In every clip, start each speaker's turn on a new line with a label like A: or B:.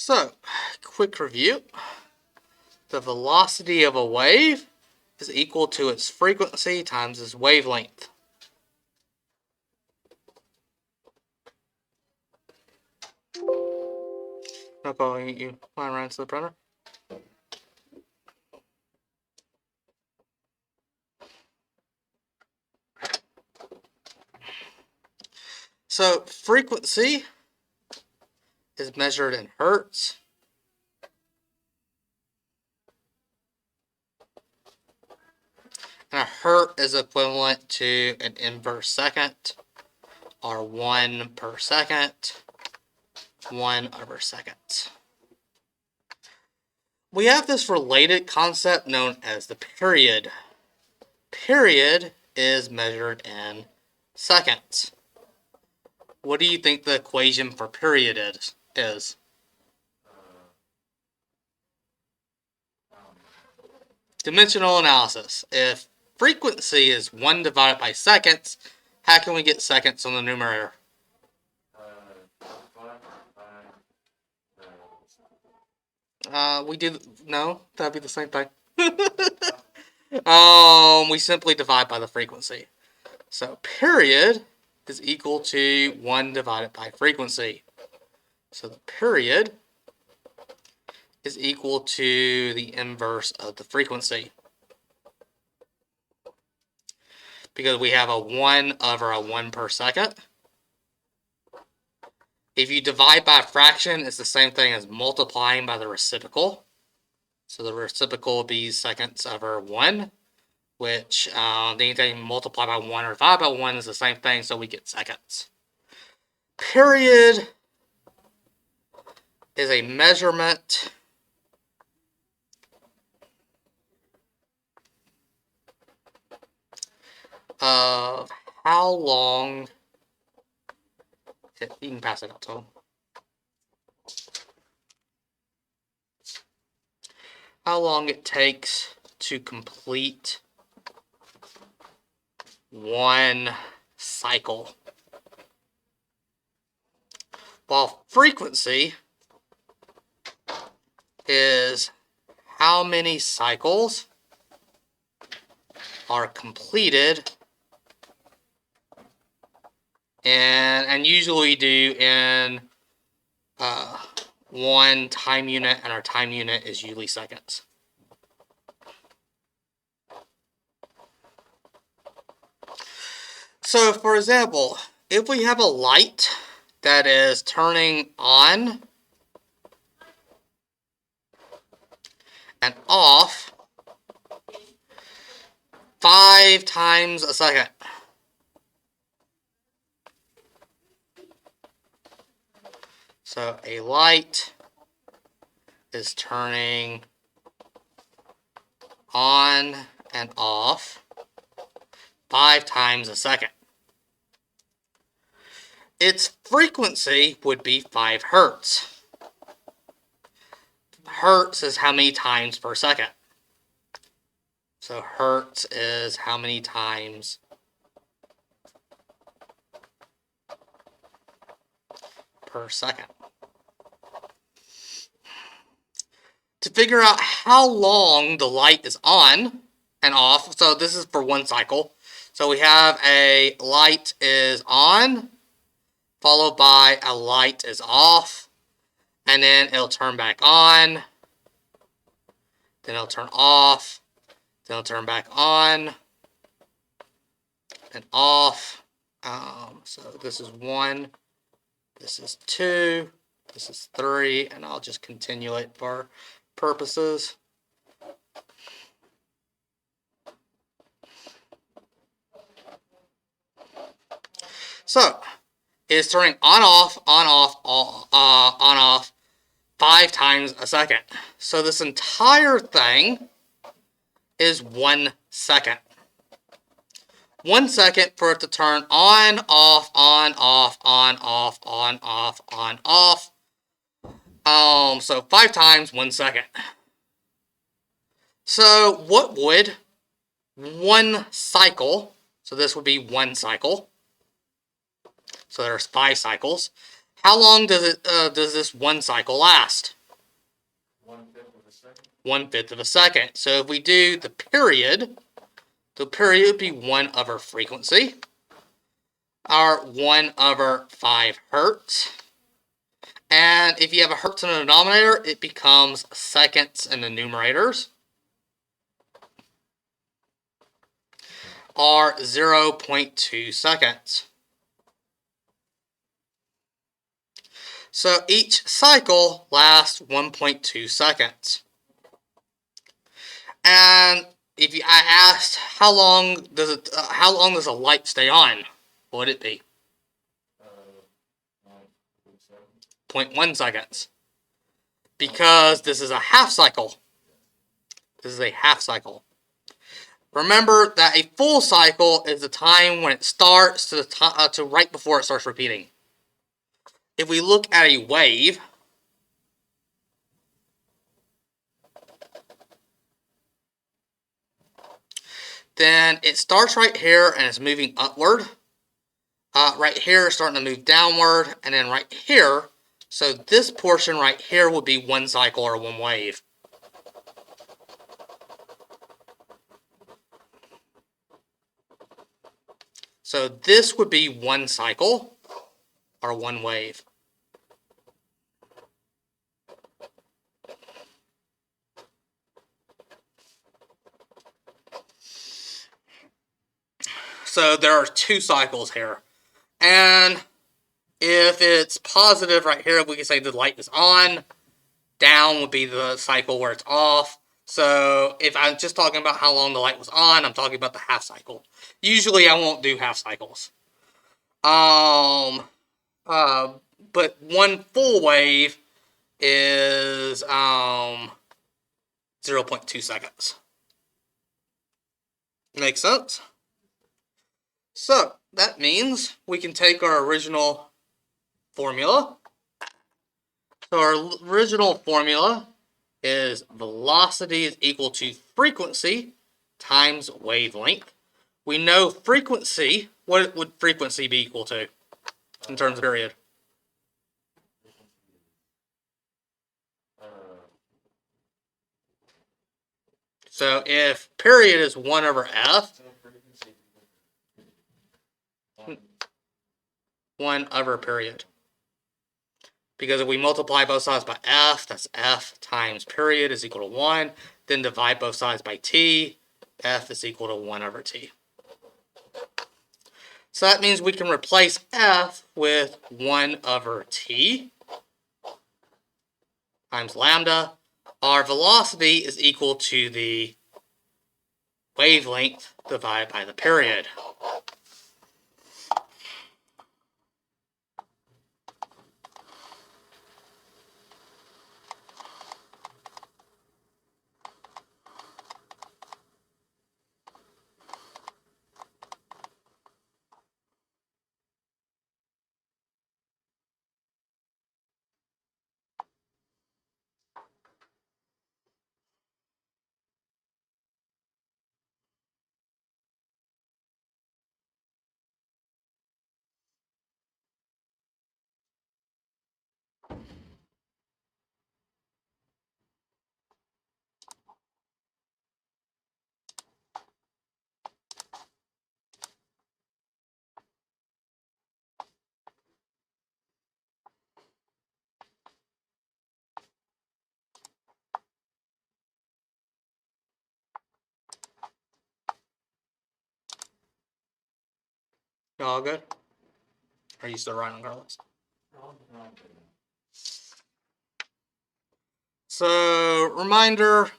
A: So, quick review. The velocity of a wave is equal to its frequency times its wavelength. No problem, you line around to the printer. So, frequency is measured in hertz. And a hertz is equivalent to an inverse second, or 1 per second, 1/second. We have this related concept known as the period. Period is measured in seconds. What do you think the equation for period is? Dimensional analysis. If frequency is 1 divided by seconds, how can we get seconds on the numerator? No, that'd be the same thing. We simply divide by the frequency. So period is equal to 1 divided by frequency. So the period is equal to the inverse of the frequency. Because we have a 1 over a 1 per second. If you divide by a fraction, it's the same thing as multiplying by the reciprocal. So the reciprocal will be seconds over 1, which anything multiplied by 1 or divided by 1 is the same thing, so we get seconds. Period is a measurement of how long, you can pass it out to them, how long it takes to complete one cycle. While frequency is how many cycles are completed, and usually we do in one time unit, and our time unit is usually seconds. So, for example, if we have a light that is turning on and off 5 times a second. So a light is turning on and off 5 times a second. Its frequency would be 5 hertz. Hertz is how many times per second. So hertz is how many times per second. To figure out how long the light is on and off, so this is for one cycle. So we have a light is on, followed by a light is off, and then it'll turn back on, then it'll turn off, then it'll turn back on and off. So this is 1, this is 2, this is 3, and I'll just continue it for purposes. So it's turning on off 5 times a second. So this entire thing is 1 second. 1 second for it to turn on, off, on, off, on, off, on, off, on, off. So 5 times 1 second. So what would 1 cycle, so this would be 1 cycle. So there's 5 cycles. how long does this one cycle last?
B: 1/5 of a second.
A: 1/5 of a second. So if we do the period would be 1 over frequency, our 1 over 5 hertz. And if you have a hertz in the denominator, it becomes seconds in the numerators, are 0.2 seconds. So each cycle lasts 1.2 seconds. And if I asked how long does a light stay on, what would it be? 0.1 seconds. Because this is a half cycle. This is a half cycle. Remember that a full cycle is the time when it starts to right before it starts repeating. If we look at a wave, then it starts right here and it's moving upward. Right here is starting to move downward, and then right here, so this portion right here would be 1 cycle or 1 wave. So this would be 1 cycle or 1 wave. So there are 2 cycles here. And if it's positive right here, we can say the light is on. Down would be the cycle where it's off. So if I'm just talking about how long the light was on, I'm talking about the half cycle. Usually I won't do half cycles. But 1 full wave is 0.2 seconds. Makes sense? So that means we can take our original formula. So our original formula is velocity is equal to frequency times wavelength. We know frequency. What would frequency be equal to in terms of period? So if period is 1 over f, 1 over period. Because if we multiply both sides by f, that's f times period is equal to 1. Then divide both sides by t, f is equal to 1 over t. So that means we can replace f with 1 over t times lambda. Our velocity is equal to the wavelength divided by the period. All good? Are you still writing, Carlos? So, reminder,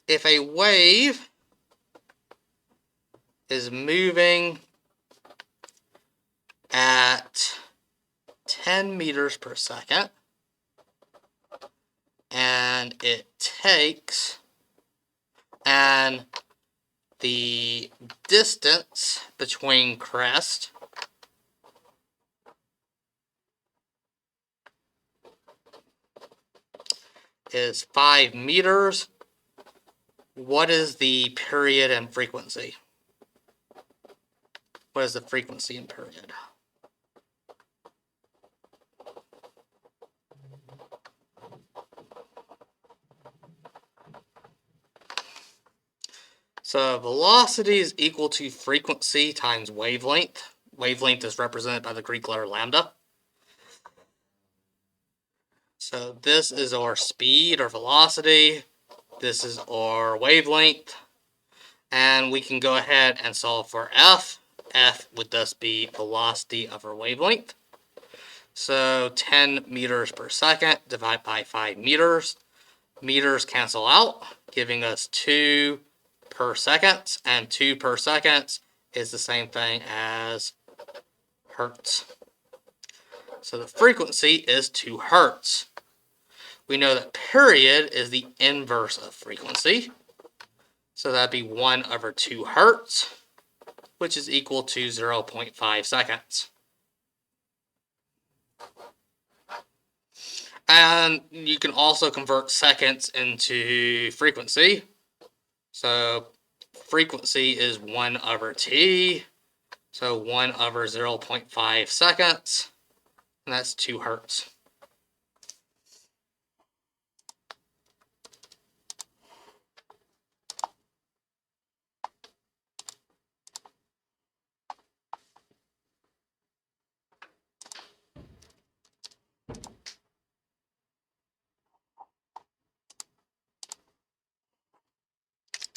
A: if a wave is moving at 10 meters per second, and it takes, and the distance between crest is 5 meters, what is the period and frequency? What is the frequency in period? So velocity is equal to frequency times wavelength. Wavelength is represented by the Greek letter lambda. So this is our speed or velocity. This is our wavelength. And we can go ahead and solve for F. F would thus be velocity of our wavelength. So 10 meters per second divided by 5 meters. Meters cancel out, giving us 2 per second. And 2 per second is the same thing as hertz. So the frequency is 2 hertz. We know that period is the inverse of frequency. So that'd be 1/2 hertz, which is equal to 0.5 seconds. And you can also convert seconds into frequency. So frequency is 1/t. So 1/0.5 seconds. And that's 2 hertz.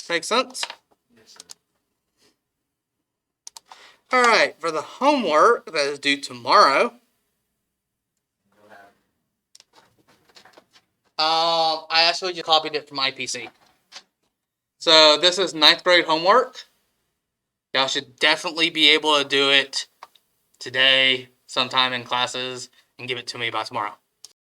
A: Make sense?
B: Yes, sir.
A: All right, for the homework that is due tomorrow,
B: Go ahead.
A: I actually just copied it from IPC. So this is 9th grade homework. Y'all should definitely be able to do it today, sometime in classes, and give it to me by tomorrow.